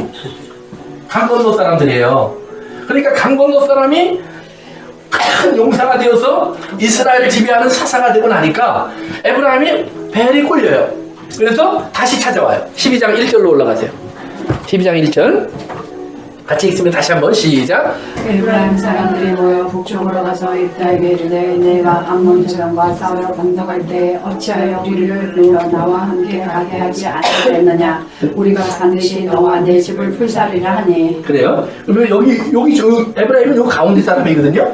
강 건너 사람들이에요. 그러니까 강 건너 사람이 큰 용사가 되어서 이스라엘을 지배하는 사사가 되고 나니까 에브라임이 벨이 꼴려요. 그래서 다시 찾아와요. 12장 1절로 올라가세요. 12장 1절 같이 읽으면 다시 한번 시작. 에브라임 사람들이 모여 북쪽으로 가서 입다에게 이르되 내가 암몬 제왕과 싸우러 건너갈 때 어찌하여 우리를 불러 나와 함께 가게 하지 않겠느냐. 우리가 반드시 너와 내 집을 불사르려 하니. 그래요. 그러면 여기 저 에브라임은 요 가운데 사람이거든요.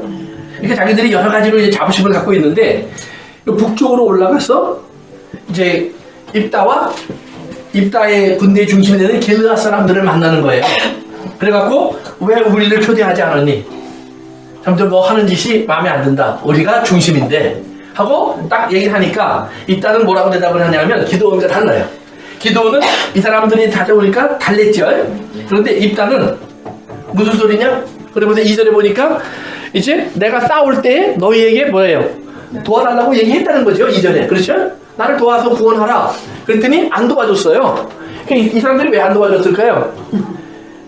이렇게 자기들이 여러 가지로 이제 자부심을 갖고 있는데 요 북쪽으로 올라가서 이제 입다의 군대의 중심이 되는 길르앗 사람들을 만나는 거예요. 그래갖고 왜 우리를 초대하지 않았니? 점점 너 하는 짓이 마음에 안 든다. 우리가 중심인데 하고 딱 얘기를 하니까 입다는 뭐라고 대답을 하냐면 기드온과 달라요. 기드온은 이 사람들이 다져오니까 달랬죠. 그런데 입다는 무슨 소리냐? 그러면서 2절에 보니까 이제 내가 싸울 때 너희에게 뭐예요? 도와달라고 얘기했다는 거죠. 2절에. 그렇죠? 나를 도와서 구원하라. 그랬더니 안 도와줬어요. 이 사람들이 왜 안 도와줬을까요?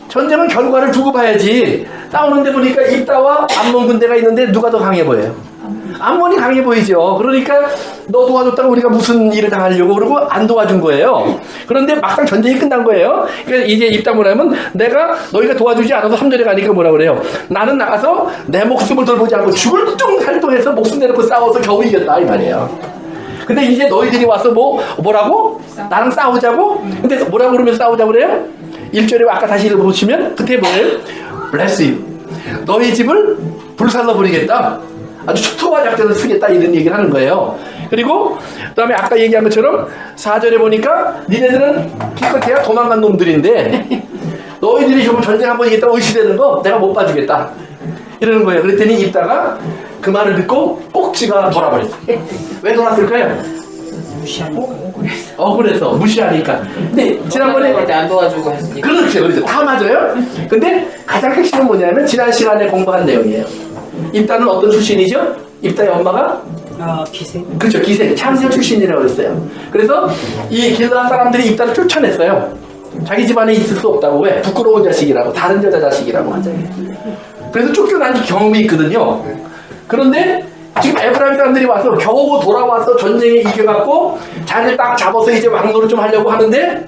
전쟁은 결과를 두고 봐야지. 싸우는데 보니까 입다와 암몬 군대가 있는데 누가 더 강해 보여요? 암몬이 강해 보이죠. 그러니까 너 도와줬다가 우리가 무슨 일을 당하려고 그러고 안 도와준 거예요. 그런데 막상 전쟁이 끝난 거예요. 그러니까 이제 입다 뭐라면 너희가 도와주지 않아서 3절에 가니까 뭐라 그래요? 나는 나가서 내 목숨을 돌보지 않고 죽을 둥 살동해서 목숨 내놓고 싸워서 겨우 이겼다 이 말이에요. 근데 이제 너희들이 와서 뭐라고? 나랑 싸우자고? 근데 뭐라고 그러면서 싸우자고 그래요? 1절에 아까 다시 읽어보시면 그때 뭐예요? Bless you. 너희 집을 불살라 버리겠다. 아주 초토화 작전을 쓰겠다 이런 얘기를 하는 거예요. 그리고 그 다음에 아까 얘기한 것처럼 4절에 보니까 니네들은 기껏해야 도망간 놈들인데 너희들이 좀 전쟁 한번 이겼다고 의시되는 거 내가 못 봐주겠다 이러는 거예요. 그랬더니 입다가 그 말을 듣고 꼭지가 돌아버렸어요. 왜 돌았을까요? 억울해서 무시하니까. 근데 지난번에 안 도와주고 했으니까. 그렇죠. 다 맞아요. 근데 가장 핵심은 뭐냐면 지난 시간에 공부한 내용이에요. 입다는 어떤 출신이죠? 입다의 엄마가 기생. 그렇죠. 기생 창녀 출신이라고 했어요. 그래서 이 길르앗 사람들이 입다를 쫓아냈어요. 자기 집안에 있을 수 없다고. 왜? 부끄러운 자식이라고. 다른 여자 자식이라고. 그래서 쫓겨난 경험이 있거든요. 그런데 지금 에브라임 사람들이 와서 겨우 돌아와서 전쟁에 이겨갖고 자기를 딱 잡아서 이제 왕노를 좀 하려고 하는데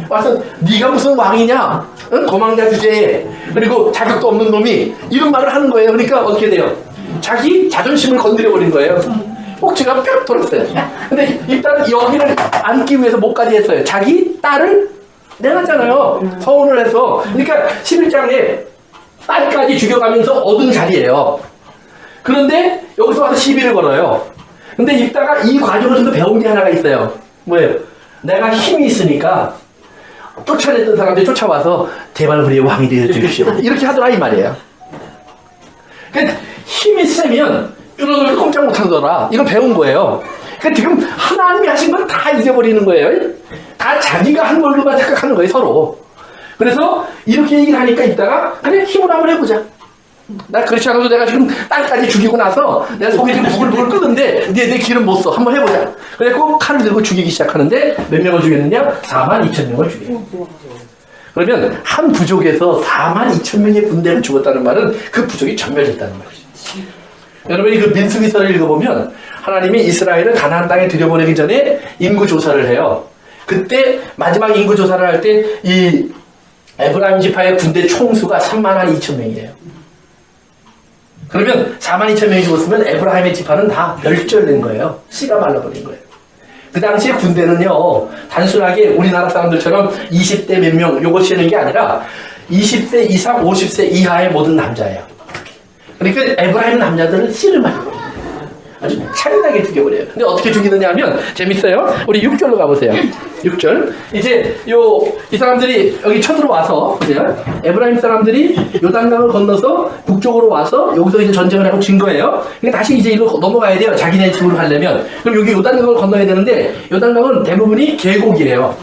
와서 네가 무슨 왕이냐? 응? 도망자 주제에 그리고 자격도 없는 놈이 이런 말을 하는 거예요. 그러니까 어떻게 돼요? 자기 자존심을 건드려버린 거예요. 꼭지가 뿅 돌았어요. 근데 일단은 여기를 앉기 위해서 못까지 했어요. 자기 딸을 내놨잖아요. 서운을 해서. 그러니까 11장에 딸까지 죽여가면서 얻은 자리예요. 그런데 여기서 와서 시비를 걸어요. 근데 읽다가 이 과정에서도 배운 게 하나가 있어요. 뭐예요? 내가 힘이 있으니까 쫓아냈던 사람들이 쫓아와서 제발 우리의 왕이 되어주십시오. 이렇게 하더라 이 말이에요. 그러니까 힘이 세면 쭈루쭈루 꼼짝 못하더라. 이걸 배운 거예요. 그러니까 지금 하나님이 하신 건 다 잊어버리는 거예요. 다 자기가 한 걸로만 생각하는 거예요 서로. 그래서 이렇게 얘기를 하니까 있다가 그래 힘으로 한번 해보자. 나 그렇지 않아도 내가 지금 딸까지 죽이고 나서 내가 속이 지금 부글부글 끓는데 내 기름 못 써. 한번 해보자. 그래갖고 칼을 들고 죽이기 시작하는데 몇 명을 죽였느냐? 42,000명을 죽여요. 그러면 한 부족에서 42,000명의 군대가 죽었다는 말은 그 부족이 전멸했다는 말이죠. 여러분이 그 민수기서를 읽어보면 하나님이 이스라엘을 가나안 땅에 들여보내기 전에 인구 조사를 해요. 그때 마지막 인구 조사를 할 때 이 에브라임 지파의 군대 총수가 32,000명이에요. 그러면 42,000명이 죽었으면 에브라임의 지파는 다 멸절된 거예요. 씨가 말라버린 거예요. 그 당시에 군대는요, 단순하게 우리나라 사람들처럼 20대 몇 명 요거 치는 게 아니라 20세 이상 50세 이하의 모든 남자예요. 그러니까 에브라임 남자들은 씨를 말려버려요. 아주 잔인하게 죽여버려요. 근데 어떻게 죽이느냐 하면 재밌어요. 우리 6절로 가보세요. 6절. 이제 이 사람들이 여기 쳐들어와서 보세요. 에브라임 사람들이 요단강을 건너서 북쪽으로 와서 여기서 이제 전쟁을 하고 진 거예요. 그러니까 다시 이제 이리로 넘어가야 돼요. 자기네 집으로 가려면. 그럼 여기 요단강을 건너야 되는데 요단강은 대부분이 계곡이에요.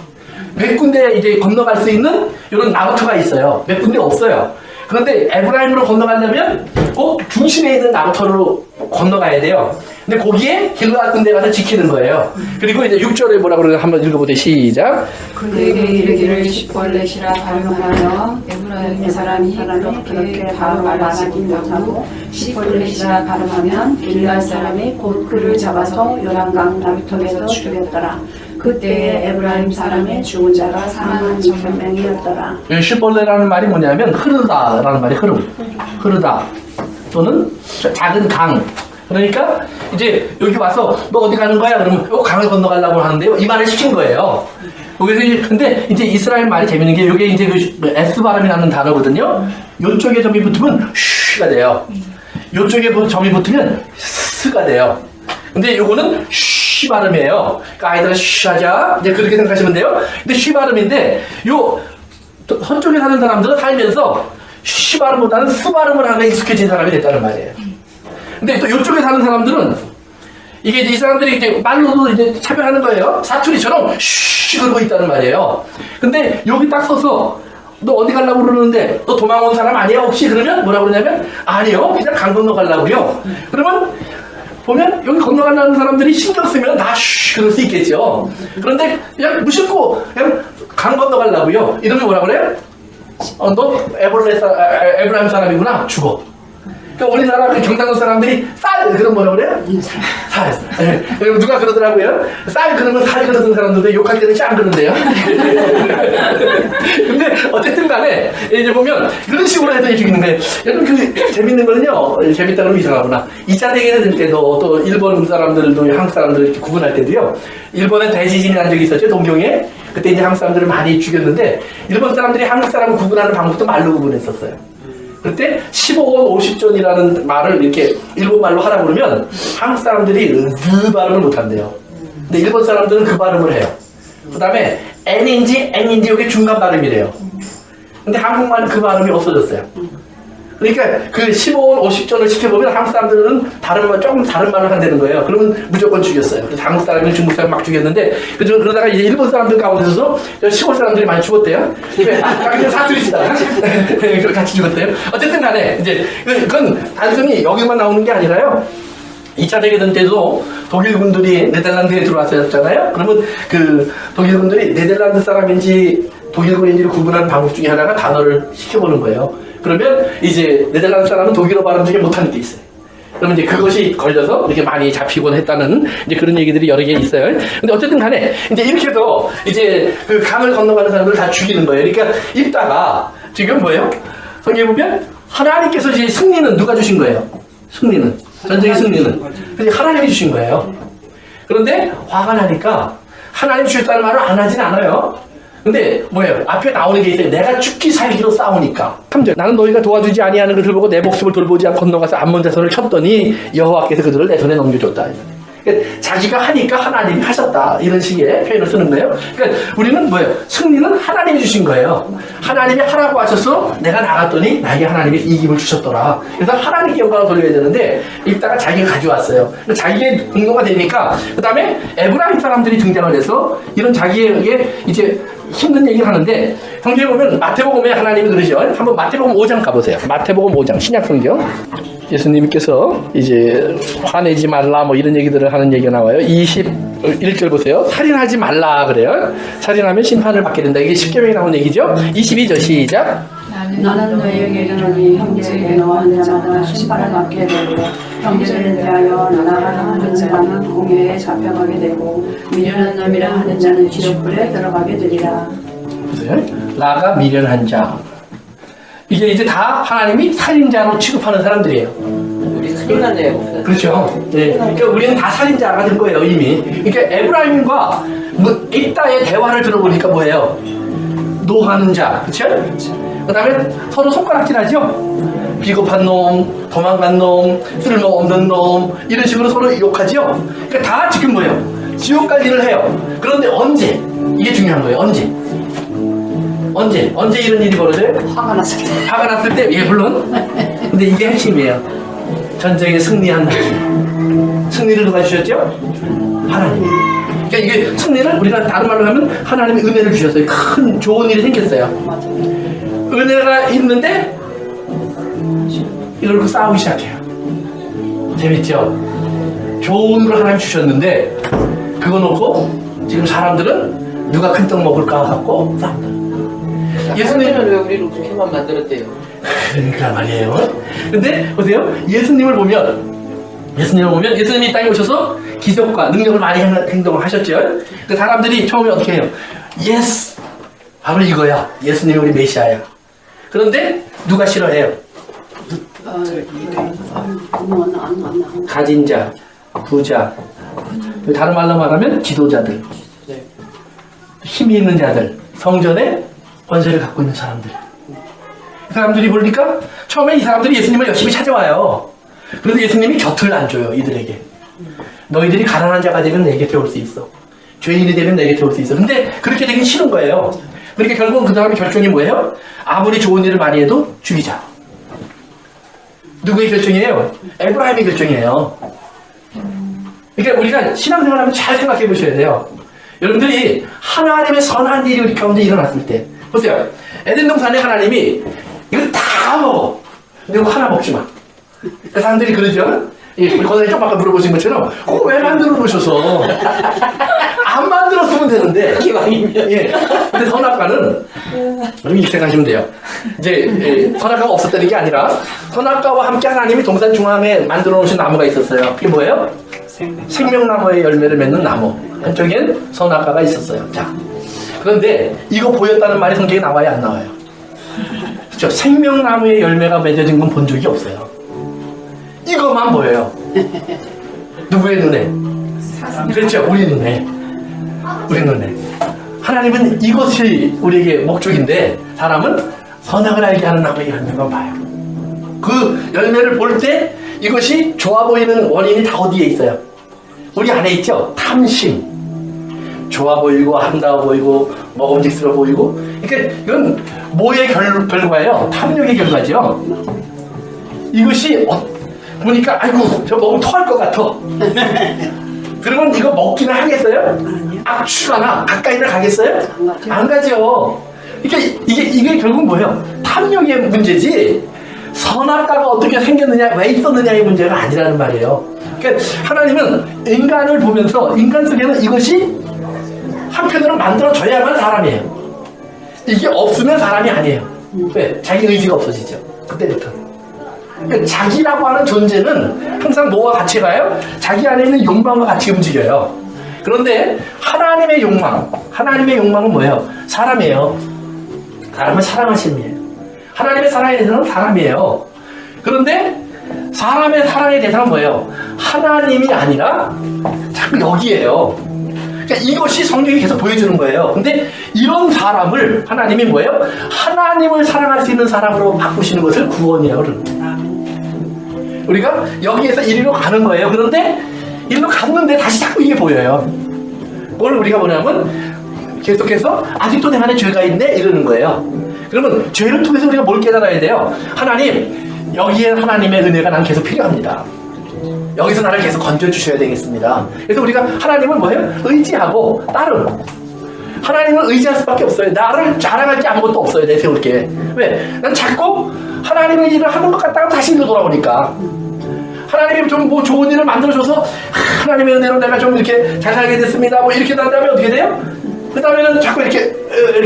몇 군데 이제 건너갈 수 있는 이런 나루터가 있어요. 몇 군데 없어요. 그런데 에브라임으로 건너가려면 꼭 중심에 있는 나루터로 건너가야 돼요. 근데 거기에 길르앗 군대 가서 지키는 거예요. 그리고 이제 6절에 뭐라 그러나 한번 읽어보세요. 시작. 그에게 이르기를 십벌레시라 발음하여 에브라임의 사람이 그렇게 바로 말하지 못하고 십벌레시라 발음하면 길르앗 사람이 곧 그를 잡아서 요단강 나루터에서 죽였더라. 그때에 에브라임 사람의 죽은 자가 42,000명이었더라. 슈벌레라는 말이 뭐냐면 흐르다라는 말이 흐르다 또는 작은 강. 그러니까 이제 여기 와서 너 어디 가는 거야? 그러면 강을 건너가려고 하는데요. 이 말을 시킨 거예요. 여기서 근데 이제 이스라엘 말이 재밌는 게 이게 이제 그 S 발음이라는 단어거든요. 요쪽에 점이 붙으면 쉬가 돼요. 요쪽에 점이 붙으면 스가 돼요. 근데 요거는 쉬 발음이에요. 그러니까 아이들아 쉬하자 이제 그렇게 생각하시면 돼요. 근데 쉬 발음인데 요 서쪽에 사는 사람들은 살면서 쉬 발음보다는 스 발음을 하면 익숙해진 사람이 됐다는 말이에요. 근데 또 이쪽에 사는 사람들은 이게 이제 이 사람들이 이제 말로도 이제 차별하는 거예요. 사투리처럼 쉬 그러고 있다는 말이에요. 근데 여기 딱 서서 너 어디 가려고 그러는데 너 도망 온 사람 아니야 혹시? 그러면 뭐라고 그러냐면 아니요 그냥 강 건너 가려고요. 그러면 보면 여기 건너가려는 사람들이 신경 쓰면 다 쉬 그럴 수 있겠죠. 그런데 그냥 무심코 그냥 강 건너 가려고요. 이러면 뭐라고 그래요? 너 에브라임 사람이구나 죽어. 그러니까 우리나라 그 경상도 사람들이 쌀 그런 뭐라 그래요? 쌀. 네. 누가 그러더라고요. 쌀 그러면 살 그러는 사람들도 욕할 때는 짱 그런데요. 근데 어쨌든 간에 이제 보면 그런 식으로 해서 죽이는 거예요. 여러분 그 재밌는 거는요. 재밌다 그러면 이상하구나. 2차 대결 될 때도 또 일본 사람들도 한국 사람들 이렇게 구분할 때도요. 일본에 대지진이 난 적이 있었죠. 동경에. 그때 이제 한국 사람들을 많이 죽였는데 일본 사람들이 한국 사람을 구분하는 방법도 말로 구분했었어요. 그때 15원 50전이라는 말을 이렇게 일본 말로 하라고 그러면 한국 사람들이 그 발음을 못한대요. 근데 일본 사람들은 그 발음을 해요. 그 다음에 N인지 N인지 여기 중간 발음이래요. 근데 한국말은 그 발음이 없어졌어요. 그러니까 그 15원 50전을 시켜보면 한국 사람들은 조금 다른 말을 한다는 거예요. 그러면 무조건 죽였어요. 그래서 한국 사람이 중국 사람 막 죽였는데 그러다가 이제 일본 사람들 가운데서도 시골 사람들이 많이 죽었대요. 그냥 사투리 쓰다가 같이 죽었대요. 어쨌든 간에 이제 그건 단순히 여기만 나오는 게 아니라요. 2차 대결전 때도 독일군들이 네덜란드에 들어왔었잖아요. 그러면 그 독일군들이 네덜란드 사람인지 독일군인지를 구분하는 방법 중에 하나가 단어를 시켜보는 거예요. 그러면 이제 네덜란드 사람은 독일어 발음 중에 못하는 게 있어요. 그러면 이제 그것이 걸려서 이렇게 많이 잡히곤 했다는 이제 그런 얘기들이 여러 개 있어요. 근데 어쨌든 간에 이제 이렇게 해서 이제 그 강을 건너가는 사람들을 다 죽이는 거예요. 그러니까 이따가 지금 뭐예요? 성경에 보면 하나님께서 이제 승리는 누가 주신 거예요? 승리는. 전쟁의 승리는. 그래서 하나님이 주신 거예요. 그런데 화가 나니까 하나님 주셨다는 말을 안 하진 않아요. 근데 뭐예요? 앞에 나오는 게 있어요. 내가 죽기 살기로 싸우니까. 3절 나는 너희가 도와주지 아니하는 것을 보고 내 목숨을 돌보지 않고 건너가서 암몬 자손을 쳤더니 여호와께서 그들을 내 손에 넘겨줬다. 그러니까 자기가 하니까 하나님이 하셨다. 이런 식의 표현을 쓰는 거예요. 그러니까 우리는 뭐예요? 승리는 하나님이 주신 거예요. 하나님이 하라고 하셔서 내가 나갔더니 나에게 하나님이 이김을 주셨더라. 그래서 하나님께 영광을 돌려야 되는데 이따가 자기가 가져왔어요. 그러니까 자기의 공로가 되니까 그 다음에 에브라임 사람들이 등장을 해서 이런 자기에게 이제 힘든 얘기를 하는데 성경에 보면 마태복음에 하나님이 그러죠. 한번 마태복음 5장 가보세요. 마태복음 5장 신약성경. 예수님께서 이제 화내지 말라 뭐 이런 얘기들을 하는 얘기가 나와요. 21절 보세요. 살인하지 말라 그래요. 살인하면 심판을 받게 된다. 이게 10계명에 나온 얘기죠. 22절 시작. 나는 너희에게 이르노니 형제에게 너하는 자마다 심판을 받게 되고 형제를 대하여 나라라 하는 자는 공회에 잡혀가게 되고 미련한 놈이라 하는 자는 지옥불에 들어가게 되리라. 보세요. 나가 미련한 자. 이게 이제 다 하나님이 살인자로 취급하는 사람들이에요. 우리 큰일 났네요. 그렇죠. 네. 그러니까 우리는 다 살인자가 된 거예요 이미. 그러니까 에브라임과 이따의 대화를 들어보니까 뭐예요? 노하는 자, 그렇죠? 그 다음에 서로 손가락질하죠. 비겁한 놈, 도망간 놈, 쓸모없는 놈 이런 식으로 서로 욕하죠. 그러니까 다 지금 뭐예요? 지옥 갈 일을 해요. 그런데 언제? 이게 중요한 거예요. 언제 이런 일이 벌어져요? 화가 났을 때. 화가 났을 때, 예, 물론. 근데 이게 핵심이에요. 전쟁에 승리한 날. 승리를 누가 주셨죠? 하나님. 그러니까 이게 승리를 우리가 다른 말로 하면 하나님이 은혜를 주셨어요. 큰 좋은 일이 생겼어요. 은혜가 있는데 이걸 싸우기 시작해요. 재밌죠? 좋은 걸 하나님 주셨는데 그거 놓고 지금 사람들은 누가 큰 떡 먹을까 갖고 싸운다. 예수님은 왜 우리를 그렇게만 만들었대요? 그러니까 말이에요. 근데 보세요. 예수님을 보면 예수님을 보면 예수님이 이 땅에 오셔서 기적과 능력을 많이 행동을 하셨죠. 그 사람들이 처음에 어떻게 해요? 예스! 바로 이거야. 예수님이 우리 메시아야. 그런데 누가 싫어해요? 가진 자, 부자, 다른 말로 말하면 지도자들, 힘이 있는 자들, 성전에 권세를 갖고 있는 사람들. 이 사람들이 보니까 처음에 이 사람들이 예수님을 열심히 찾아와요. 그런데 예수님이 곁을 안 줘요, 이들에게. 너희들이 가난한 자가 되면 내 곁에 올 수 있어. 죄인이 되면 내 곁에 올 수 있어. 근데 그렇게 되긴 싫은 거예요. 그러니까 결국은 그 다음에 결정이 뭐예요? 아무리 좋은 일을 많이 해도 죽이자. 누구의 결정이에요? 에브라임의 결정이에요. 그러니까 우리가 신앙생활하면 잘 생각해 보셔야 돼요. 여러분들이 하나님의 선한 일이 우리 가운데 일어났을 때, 보세요. 에덴 동산에 하나님이 이거 다 먹어. 근데 이거 하나 먹지 마. 그 사람들이 그러죠? 우리 권사님 좀 아까 물어보신 것처럼 그거 왜 만들어 놓으셔서 안 만들었으면 되는데 기왕이면. 예. 근데 선악과는 이렇게 생각하시면 돼요. 이제 선악과가 없었다는 게 아니라 선악과와 함께 하나님이 동산 중앙에 만들어 놓으신 나무가 있었어요. 그게 뭐예요? 생명나무의 열매를 맺는 나무. 한쪽엔 선악과가 있었어요. 자, 그런데 이거 보였다는 말이 성경에 나와요, 안 나와요? 그렇죠? 생명나무의 열매가 맺어진 건 본 적이 없어요. 이것만 보여요. 누구의 눈에? 그렇죠, 우리 눈에. 우리 눈에. 하나님은 이것이 우리에게 목적인데 사람은 선악을 알게 하는 나무의 열매만 봐요. 그 열매를 볼 때 이것이 좋아 보이는 원인이 다 어디에 있어요? 우리 안에 있죠? 탐심. 좋아 보이고 아름다워 보이고 먹음직스러워 보이고. 그러니까 이건 뭐의 결과예요? 탐욕의 결과죠. 이것이 보니까 아이고 저 먹으면 토할 것 같아. 그러면 이거 먹기는 하겠어요? 악취가 가까이는 가겠어요? 안 가죠. 그러니까 이게 결국 뭐예요? 탐욕의 문제지 선악과가 어떻게 생겼느냐 왜 있었느냐의 문제가 아니라는 말이에요. 그러니까 하나님은 인간을 보면서 인간 속에는 이것이 한편으로 만들어져야만 사람이에요. 이게 없으면 사람이 아니에요. 왜? 자기 의지가 없어지죠. 그때부터. 그러니까 자기라고 하는 존재는 항상 뭐와 같이 가요? 자기 안에 있는 욕망과 같이 움직여요. 그런데 하나님의 욕망은 뭐예요? 사람이에요. 사람은 사랑하시는 이에요. 하나님의 사랑의 대상은 사람이에요. 그런데 사람의 사랑의 대상은 뭐예요? 하나님이 아니라 자꾸 여기에요. 그러니까 이것이 성경이 계속 보여주는 거예요. 근데 이런 사람을 하나님이 뭐예요? 하나님을 사랑할 수 있는 사람으로 바꾸시는 것을 구원이라고 그럽니다. 우리가 여기에서 이리로 가는 거예요. 그런데 이리로 갔는데 다시 자꾸 이게 보여요. 뭘 우리가 뭐냐면 계속해서 아직도 내 안에 죄가 있네 이러는 거예요. 그러면 죄를 통해서 우리가 뭘 깨달아야 돼요? 하나님, 여기에 하나님의 은혜가 난 계속 필요합니다. 여기서 나를 계속 건져주셔야 되겠습니다. 그래서 우리가 하나님을 뭐예요? 의지하고 따르는. 하나님을 의지할 수밖에 없어요. 나를 자랑할 게 아무것도 없어요. 내세울 게. 왜? 난 자꾸 하나님의 일을 하는 것 같다가 다시 일로 돌아오니까. 하나님이 좀 뭐 좋은 일을 만들어줘서 하나님의 은혜로 내가 좀 이렇게 잘 살게 됐습니다. 뭐 이렇게 난 다음에 어떻게 돼요? 그 다음에는 자꾸 이렇게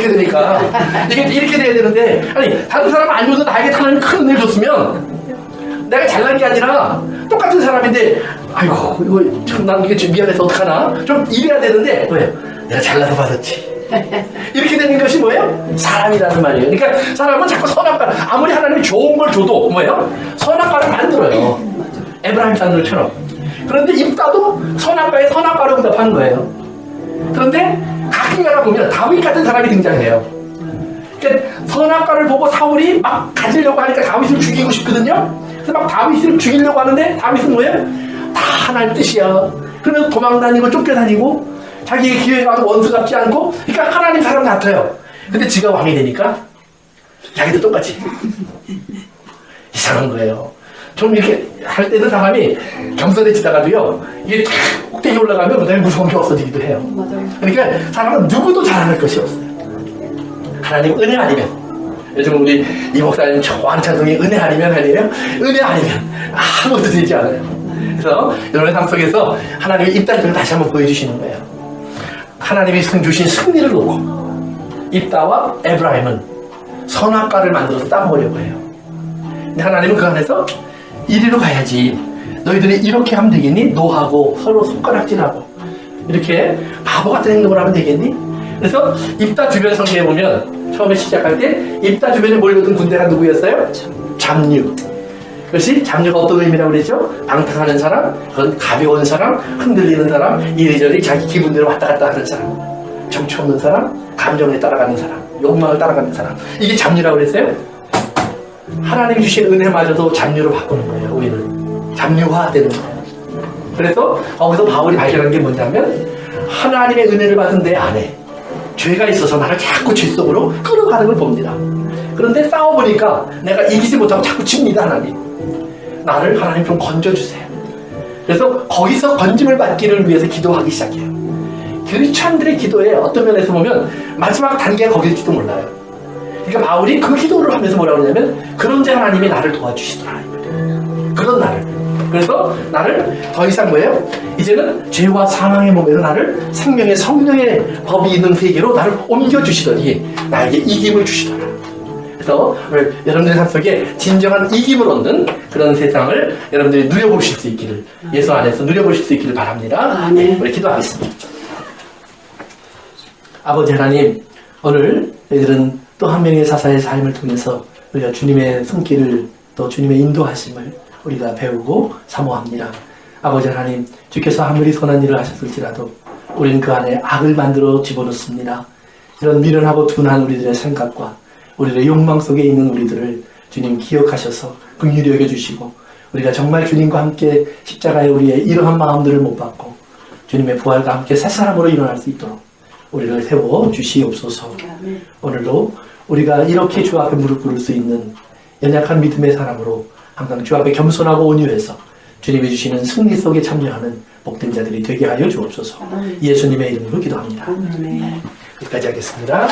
되니까. 이게 이렇게 돼야 되는데, 아니, 다른 사람 안 줘도 나에게 하나님 큰 은혜를 줬으면 내가 잘난 게 아니라 똑같은 사람인데 아이고 이거 참 난 이게 좀 미안해서 어떡하나 좀 이래야 되는데 왜? 내가 잘나서 받았지. 이렇게 되는 것이 뭐예요? 사람이라는 말이에요. 그러니까 사람은 자꾸 선악과 아무리 하나님이 좋은 걸 줘도 뭐예요? 선악과를 만들어요. 에브라임 사람들처럼. 그런데 입다도 선악과에 선악과로 응답하는 거예요. 그런데 가끔 가다 보면 다윗 같은 사람이 등장해요. 그러니까 선악과를 보고 사울이 막 가지려고 하니까 다윗을 죽이고 싶거든요. 그래서 막 다윗을 죽이려고 하는데 다윗은 뭐예요? 다 하나님 뜻이야. 그러면서 도망다니고 쫓겨다니고 자기의 기회가 와서 원수 같지 않고 그러니까 하나님 사람 같아요. 근데 지가 왕이 되니까 자기도 똑같이 이상한 거예요. 좀 이렇게 할 때는 사람이 겸손해지다가도요 이게 탁 꼭대기 올라가면 그다음에 무서운 게 없어지기도 해요. 그러니까 사람은 누구도 자랑할 것이 없어요. 하나님 은혜 아니면 요즘 우리 이 목사님 좋아하는 찬송이 은혜 아니면 아니에요? 은혜 아니면 아무것도 되지 않아요. 그래서 여러분의 삶 속에서 하나님의 입다를 다시 한번 보여주시는 거예요. 하나님이 주신 승리를 놓고 입다와 에브라임은 선악과를 만들어서 따먹으려고 해요. 근데 하나님은 그 안에서 이리로 가야지. 너희들이 이렇게 하면 되겠니? 노하고 서로 손가락질하고 이렇게 바보 같은 행동을 하면 되겠니? 그래서 입다 주변 성경에 보면 처음에 시작할 때 입다 주변에 몰려든 군대가 누구였어요? 잡류. 그것이 잡류가 어떤 의미라고 그랬죠? 방탕하는 사람, 그건 가벼운 사람, 흔들리는 사람, 이리저리 자기 기분대로 왔다 갔다 하는 사람, 정치 없는 사람, 감정에 따라가는 사람, 욕망을 따라가는 사람. 이게 잡류라고 그랬어요? 하나님 주신 은혜마저도 잡류로 바꾸는 거예요. 우리는 잡류화되는 거예요. 그래서 거기서 바울이 발견한 게 뭐냐면 하나님의 은혜를 받은 내 안에 죄가 있어서 나를 자꾸 죄 속으로 끌어가는 걸 봅니다. 그런데 싸워보니까 내가 이기지 못하고 자꾸 칩니다. 나를 하나님 좀 건져주세요. 그래서 거기서 건짐을 받기를 위해서 기도하기 시작해요. 크리스찬들의 기도에 어떤 면에서 보면 마지막 단계가 거기일지도 몰라요. 그러니까 바울이 그 기도를 하면서 뭐라고 하냐면 그런데 하나님이 나를 도와주시더라. 그런 나를. 그래서 나를 더 이상 뭐예요? 이제는 죄와 사망의 몸에서 나를 생명의 성령의 법이 있는 세계로 나를 옮겨주시더니 나에게 이김을 주시더라. 그래서 오늘 여러분들의 삶 속에 진정한 이김을 얻는 그런 세상을 여러분들이 누려보실 수 있기를, 예수 안에서 누려보실 수 있기를 바랍니다. 우리 기도하겠습니다. 아버지 하나님, 오늘 저희들은 또 한 명의 사사의 삶을 통해서 우리가 주님의 손길을 또 주님의 인도하심을 우리가 배우고 사모합니다. 아버지 하나님, 주께서 아무리 선한 일을 하셨을지라도 우리는 그 안에 악을 만들어 집어넣습니다. 이런 미련하고 둔한 우리들의 생각과 우리의 욕망 속에 있는 우리들을 주님 기억하셔서 긍휼히 여겨주시고 우리가 정말 주님과 함께 십자가에 우리의 이러한 마음들을 못 받고 주님의 부활과 함께 새 사람으로 일어날 수 있도록 우리를 세워 주시옵소서. 오늘도 우리가 이렇게 주 앞에 무릎 꿇을 수 있는 연약한 믿음의 사람으로 항상 주 앞에 겸손하고 온유해서 주님이 주시는 승리 속에 참여하는 복된 자들이 되게 하여 주옵소서. 예수님의 이름으로 기도합니다. 여기까지 하겠습니다.